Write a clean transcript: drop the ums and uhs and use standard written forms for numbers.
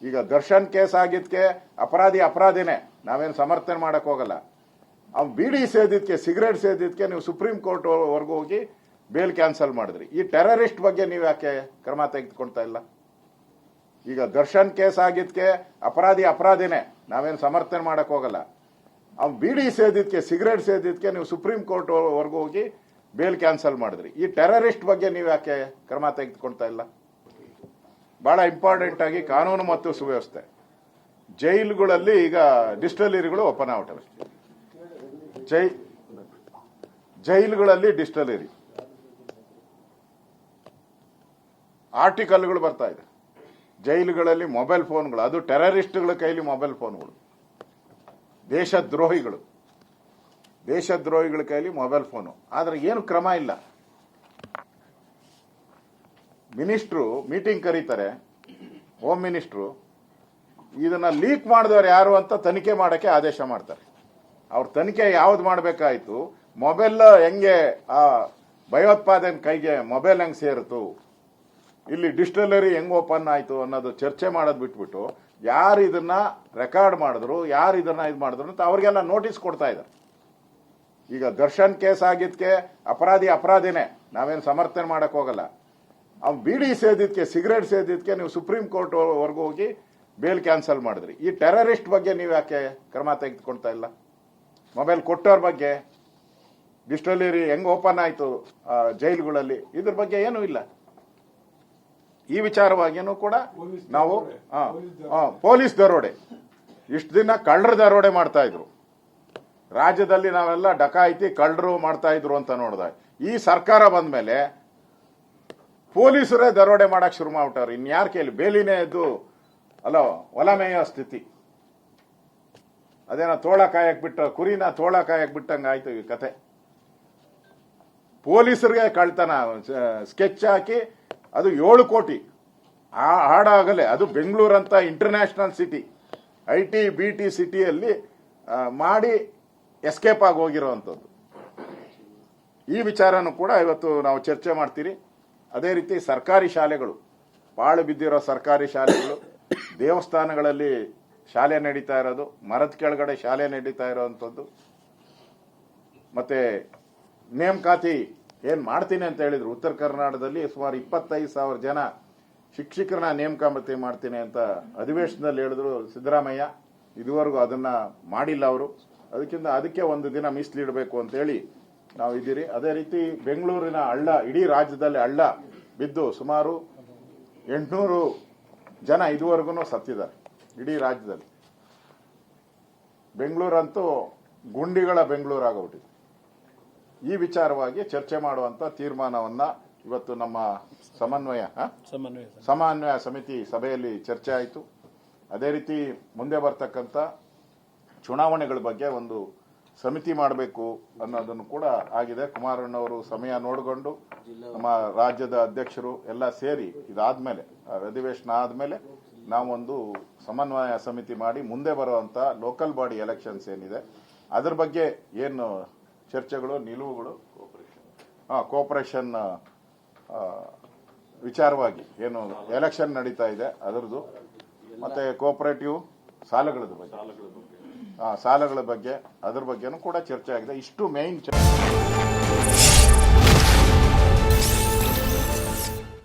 ಈಗ ದರ್ಶನ್ ಕೇಸ್ ಆಗಿದ್ಕೆ ಅಪರಾಧಿನೇ, ನಾವೇನು ಸಮರ್ಥನೆ ಮಾಡಕ್ ಹೋಗಲ್ಲ. ಅವ್ನು ಬೀಡಿ ಸೇದಿದ್ಕೆ, ಸಿಗರೇಟ್ ಸೇದಿದ್ಕೆ ನೀವು ಸುಪ್ರೀಂ ಕೋರ್ಟ್ ವರ್ಗೂ ಹೋಗಿ ಬೇಲ್ ಕ್ಯಾನ್ಸಲ್ ಮಾಡಿದ್ರಿ. ಈ ಟೆರರಿಸ್ಟ್ ಬಗ್ಗೆ ನೀವು ಯಾಕೆ ಕ್ರಮ ತೆಗೆದುಕೊಳ್ತಾ ಇಲ್ಲ? ಈಗ ದರ್ಶನ್ ಕೇಸ್ ಆಗಿದ್ಕೆ ಅಪರಾಧಿನೇ, ನಾವೇನು ಸಮರ್ಥನೆ ಮಾಡಕ್ ಹೋಗಲ್ಲ. ಅವ್ನು ಬೀಡಿ ಸೇದಿದ್ಕೆ, ಸಿಗರೇಟ್ ಸೇದಿದ್ಕೆ ನೀವು ಸುಪ್ರೀಂ ಕೋರ್ಟ್ ವರ್ಗೂ ಹೋಗಿ ಬೇಲ್ ಕ್ಯಾನ್ಸಲ್ ಮಾಡಿದ್ರಿ. ಈ ಟೆರರಿಸ್ಟ್ ಬಗ್ಗೆ ನೀವು ಯಾಕೆ ಕ್ರಮ ತೆಗೆದುಕೊಳ್ತಾ ಇಲ್ಲ? ಬಹಳ ಇಂಪಾರ್ಟೆಂಟ್ ಆಗಿ ಕಾನೂನು ಮತ್ತು ಸುವ್ಯವಸ್ಥೆ. ಜೈಲುಗಳಲ್ಲಿ ಈಗ ಡಿಸ್ಟಿಲರಿಗಳು ಓಪನ್ ಆಗ್ತವೆ. ಜೈಲುಗಳಲ್ಲಿ ಡಿಸ್ಟಿಲರಿ ಆರ್ಟಿಕಲ್ಗಳು ಬರ್ತಾ ಇದೆ. ಜೈಲುಗಳಲ್ಲಿ ಮೊಬೈಲ್ ಫೋನ್ಗಳು, ಅದು ಟೆರರಿಸ್ಟ್ಗಳ ಕೈಲಿ ಮೊಬೈಲ್ ಫೋನ್ಗಳು. ದೇಶದ್ರೋಹಿಗಳ ಕೈಲಿ ಮೊಬೈಲ್ ಫೋನು. ಆದ್ರೆ ಏನು ಕ್ರಮ ಇಲ್ಲ. ಮಿನಿಸ್ಟ್ರು ಮೀಟಿಂಗ್ ಕರೀತಾರೆ, ಹೋಮ್ ಮಿನಿಸ್ಟ್ರು, ಇದನ್ನ ಲೀಕ್ ಮಾಡಿದವರು ಯಾರು ಅಂತ ತನಿಖೆ ಮಾಡಕ್ಕೆ ಆದೇಶ ಮಾಡ್ತಾರೆ. ಅವ್ರ ತನಿಖೆ ಯಾವ್ದು ಮಾಡಬೇಕಾಯ್ತು? ಮೊಬೈಲ್ ಹೆಂಗೆ ಆ ಭಯೋತ್ಪಾದನೆ ಕೈಗೆ ಮೊಬೈಲ್ ಹೆಂಗ್ ಸೇರಿತು, ಇಲ್ಲಿ ಡಿಸ್ಟಿಲರಿ ಹೆಂಗ್ ಓಪನ್ ಆಯ್ತು ಅನ್ನೋದು ಚರ್ಚೆ ಮಾಡೋದು ಬಿಟ್ಬಿಟ್ಟು ಯಾರು ಇದನ್ನ ರೆಕಾರ್ಡ್ ಮಾಡಿದ್ರು, ಯಾರು ಇದನ್ನ ಇದು ಮಾಡಿದ್ರು ಅಂತ ಅವ್ರಿಗೆಲ್ಲ ನೋಟಿಸ್ ಕೊಡ್ತಾ ಇದ್ದಾರೆ. ಈಗ ದರ್ಶನ್ ಕೇಸ್ ಆಗಿದ್ಕೆ ಅಪರಾಧಿನೇ, ನಾವೇನು ಸಮರ್ಥನೆ ಮಾಡಕ್ ಹೋಗಲ್ಲ. ಅವ್ನು ಬೀಡಿ ಸೇದಿದ್ಕೆ, ಸಿಗರೇಟ್ ಸೇದಿದ್ಕೆ ನೀವು ಸುಪ್ರೀಂ ಕೋರ್ಟ್ ವರ್ಗೂ ಹೋಗಿ ಬೇಲ್ ಕ್ಯಾನ್ಸಲ್ ಮಾಡಿದ್ರಿ. ಈ ಟೆರರಿಸ್ಟ್ ಬಗ್ಗೆ ನೀವು ಯಾಕೆ ಕ್ರಮ ತೆಗೆದುಕೊಳ್ತಾ ಇಲ್ಲ? ಮೊಬೈಲ್ ಕೊಟ್ಟವ್ರ ಬಗ್ಗೆ, ಡಿಸ್ಟಿಲರಿ ಹೆಂಗ್ ಓಪನ್ ಆಯ್ತು ಜೈಲುಗಳಲ್ಲಿ, ಇದ್ರ ಬಗ್ಗೆ ಏನೂ ಇಲ್ಲ. ಈ ವಿಚಾರವಾಗಿಯೂ ಕೂಡ ನಾವು ಪೊಲೀಸ್ ದರೋಡೆ, ಇಷ್ಟು ದಿನ ಕಳ್ಳರ ದರೋಡೆ ಮಾಡ್ತಾ ಇದ್ರು ರಾಜ್ಯದಲ್ಲಿ, ನಾವೆಲ್ಲ ಡಕಾಯಿತಿ ಕಳ್ಳರು ಮಾಡ್ತಾ ಇದ್ರು ಅಂತ ನೋಡಿದಾಗ ಈ ಸರ್ಕಾರ ಬಂದ ಮೇಲೆ ಪೊಲೀಸರೇ ದರೋಡೆ ಮಾಡಕ್ ಶುರು ಮಾಡ್ಬಿಟ್ಟವ್ರು. ಇನ್ಯಾರ ಕೇಳಿ ಬೇಲಿನೇ ಎದ್ದು ಅಲ್ಲ ಹೊಲ ಮೇಯೋ ಸ್ಥಿತಿ. ಅದೇನೋ ತೋಳ ಕಾಯಕ್ ಬಿಟ್ಟ ಕುರಿನ ತೋಳ ಕಾಯಕ್ ಬಿಟ್ಟಂಗ ಆಯ್ತು ಈ ಕತೆ. ಪೊಲೀಸರಿಗೆ ಕಳ್ತನ ಸ್ಕೆಚ್ ಹಾಕಿ ಅದು 7 ಕೋಟಿ ಹಾಡಾಗಲೇ, ಅದು ಬೆಂಗಳೂರಂತ ಇಂಟರ್ನ್ಯಾಷನಲ್ ಸಿಟಿ, ಐಟಿ ಬಿಟಿ ಸಿಟಿಯಲ್ಲಿ ಮಾಡಿ ಎಸ್ಕೇಪ್ ಆಗಿ ಹೋಗಿರುವಂಥದ್ದು. ಈ ವಿಚಾರನೂ ಕೂಡ ಇವತ್ತು ನಾವು ಚರ್ಚೆ ಮಾಡ್ತೀರಿ. ಅದೇ ರೀತಿ ಸರ್ಕಾರಿ ಶಾಲೆಗಳು, ಪಾಳು ಬಿದ್ದಿರೋ ಸರ್ಕಾರಿ ಶಾಲೆಗಳು, ದೇವಸ್ಥಾನಗಳಲ್ಲಿ ಶಾಲೆ ನಡೀತಾ ಇರೋದು, ಮರದ ಕೆಳಗಡೆ ಶಾಲೆ ನಡೀತಾ ಇರೋವಂಥದ್ದು, ಮತ್ತೆ ನೇಮಕಾತಿ ಏನ್ ಮಾಡ್ತೀನಿ ಅಂತ ಹೇಳಿದ್ರು. ಉತ್ತರ ಕರ್ನಾಟಕದಲ್ಲಿ ಸುಮಾರು 25,000 ಜನ ಶಿಕ್ಷಕರನ್ನ ನೇಮಕಾತಿ ಮಾಡ್ತೀನಿ ಅಂತ ಅಧಿವೇಶನದಲ್ಲಿ ಹೇಳಿದ್ರು ಸಿದ್ದರಾಮಯ್ಯ. ಇದುವರೆಗೂ ಅದನ್ನ ಮಾಡಿಲ್ಲ ಅವರು. ಅದಕ್ಕೆ ಒಂದು ದಿನ ಮೀಸಲಿಡಬೇಕು ಅಂತ ಹೇಳಿ ನಾವು ಇದ್ದೀರಿ. ಅದೇ ರೀತಿ ಬೆಂಗಳೂರಿನ ಹಳ್ಳ, ಇಡೀ ರಾಜ್ಯದಲ್ಲಿ ಹಳ್ಳ ಬಿದ್ದು ಸುಮಾರು 800 ಜನ ಇದುವರೆಗೂ ಸತ್ತಿದ್ದಾರೆ ಇಡೀ ರಾಜ್ಯದಲ್ಲಿ. ಬೆಂಗಳೂರಂತೂ ಗುಂಡಿಗಳ ಬೆಂಗಳೂರಾಗೋಗ್ಬಿಟ್ಟಿದೆ. ಈ ವಿಚಾರವಾಗಿ ಚರ್ಚೆ ಮಾಡುವಂತ ತೀರ್ಮಾನವನ್ನ ಇವತ್ತು ನಮ್ಮ ಸಮನ್ವಯ ಸಮಿತಿ ಸಭೆಯಲ್ಲಿ ಚರ್ಚೆ ಆಯಿತು. ಅದೇ ರೀತಿ ಮುಂದೆ ಬರ್ತಕ್ಕಂಥ ಚುನಾವಣೆಗಳ ಬಗ್ಗೆ ಒಂದು ಸಮಿತಿ ಮಾಡಬೇಕು ಅನ್ನೋದನ್ನು ಕೂಡ ಆಗಿದೆ. ಕುಮಾರಣ್ಣವರು ಸಮಯ ನೋಡಿಕೊಂಡು ನಮ್ಮ ರಾಜ್ಯದ ಅಧ್ಯಕ್ಷರು ಎಲ್ಲ ಸೇರಿ ಇದಾದ್ಮೇಲೆ, ಅಧಿವೇಶನ ಆದ್ಮೇಲೆ ನಾವೊಂದು ಸಮನ್ವಯ ಸಮಿತಿ ಮಾಡಿ ಮುಂದೆ ಬರುವಂತ ಲೋಕಲ್ ಬಾಡಿ ಎಲೆಕ್ಷನ್ಸ್ ಏನಿದೆ ಅದ್ರ ಬಗ್ಗೆ ಏನು ಚರ್ಚೆಗಳು, ನಿಲುವುಗಳು, ಕೋಪರೇಷನ್ ವಿಚಾರವಾಗಿ ಏನು ಎಲೆಕ್ಷನ್ ನಡೀತಾ ಇದೆ ಅದರದ್ದು, ಮತ್ತೆ ಕೋಪರೇಟಿವ್ ಸಾಲಗಳ ಬಗ್ಗೆ ಅದ್ರ ಬಗ್ಗೆನೂ ಕೂಡ ಚರ್ಚೆ ಆಗಿದೆ. ಇಷ್ಟು ಮೇನ್